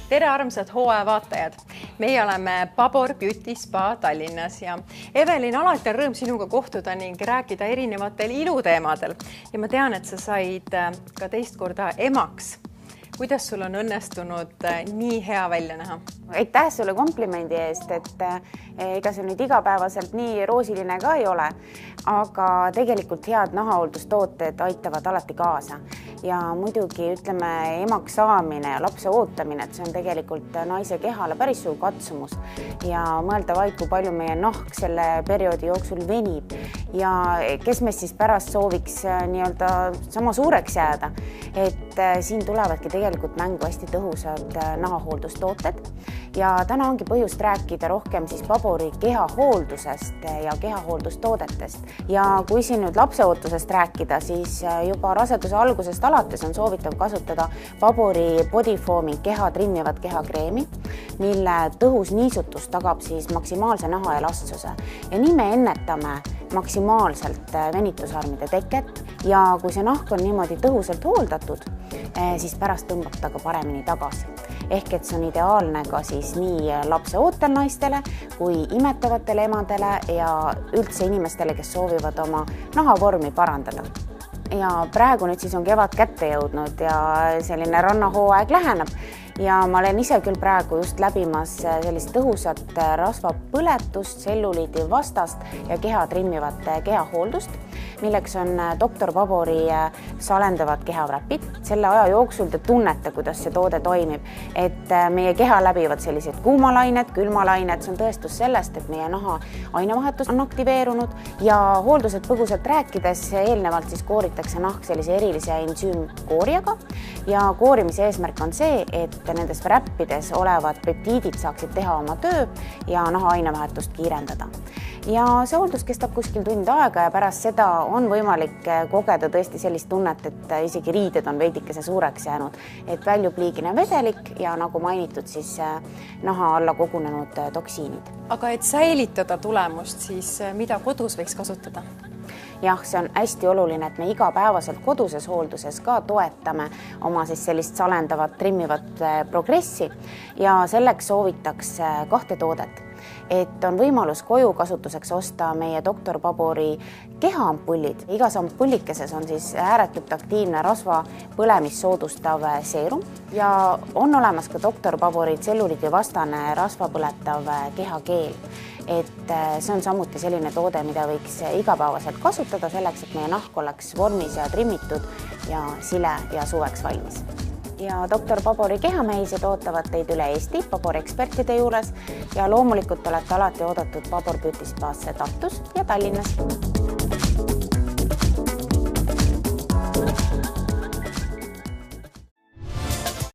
Tere armsad hooajavaatajad! Meie oleme Pabor Beauty Spa Tallinnas ja Evelin, alati on rõõm sinuga kohtuda ning rääkida erinevatel iluteemadel. Ja ma tean, et sa said ka teist korda emaks. Kuidas sul on õnnestunud nii hea välja näha? Aitäh sulle komplimendi eest, et ega see nüüd igapäevaselt nii roosiline ka ei ole, aga tegelikult head nahahooldustooted aitavad alati kaasa. Ja muidugi ütleme emaks saamine ja lapse ootamine, et see on tegelikult naise kehale päris suur katsumus ja mõelda vaid, kui palju meie nahk selle perioodi jooksul venib ja kes meist siis pärast sooviks nii-öelda sama suureks jääda, et siin tulevadki tegelikult mängu hästi tõhusad nahahooldustooted ja täna ongi põhjust rääkida rohkem siis Pabori kehahooldusest ja kehahooldustoodetest. Ja kui siin nüüd lapseootusest rääkida, siis juba raseduse algusest alates on soovitav kasutada Pabori Bodyfoami keha trimmivat kehakreemi, mille tõhus niisutus tagab siis maksimaalse nahaelastsuse. Ja nii me ennetame maksimaalselt venitusarmide teket ja kui see nahk on niimoodi tõhusalt hooldatud, siis pärast tõmbab ta ka paremini tagasi. Ehk et see on ideaalne ka siis nii lapse ootel naistele kui imetavatele emadele ja üldse inimestele, kes soovivad oma nahavormi parandada. Ja praegu nüüd siis on kevad kätte jõudnud ja selline rannahooaeg läheneb ja ma olen ise küll praegu just läbimas sellist tõhusat rasvapõletust, tselluliidi vastast ja keha trimmivat kehahooldust, milleks on Dr. Pabori salendavad kehavräpid. Selle aja jooksul te tunnete, kuidas see toode toimib, et meie keha läbivad sellised kuumalained, külmalained, see on tõestus sellest, et meie naha ainevahetus on aktiveerunud ja hooldused põgusalt rääkides eelnevalt siis kooritakse nahk sellise erilise ensüümkooriaga ja koorimise eesmärk on see, et nendes räppides olevad peptiidid saaksid teha oma töö ja naha ainevahetust kiirendada. Ja see hooldus kestab kuskil tund aega ja pärast seda on võimalik kogeda tõesti sellist tunnet, et isegi riided on veidikese suureks jäänud, et väljub liigine vedelik ja nagu mainitud, siis naha alla kogunenud toksiinid. Aga et säilitada tulemust, siis mida kodus võiks kasutada? Jah, see on hästi oluline, et me igapäevaselt koduses hoolduses ka toetame oma siis sellist salendavat, trimmivat progressi ja selleks soovitaks 2 toodet. Et on võimalus koju kasutuseks osta meie Dr. Pabori kehaampullid. Igas ampulikeses on siis ääretult aktiivne rasva põlemist soodustav seerum ja on olemas ka Dr. Pabori tselluliidi vastane rasva põletav kehakeel. Et see on samuti selline toode, mida võiks igapäevaselt kasutada selleks, et meie nahk oleks vormis ja trimmitud ja sile ja suveks valmis. Ja Dr. Pabori kehamehised ootavad teid üle Eesti Pabori ekspertide juures ja loomulikult olete alati oodatud Pabor Beauty Spasse Tartus ja Tallinnas.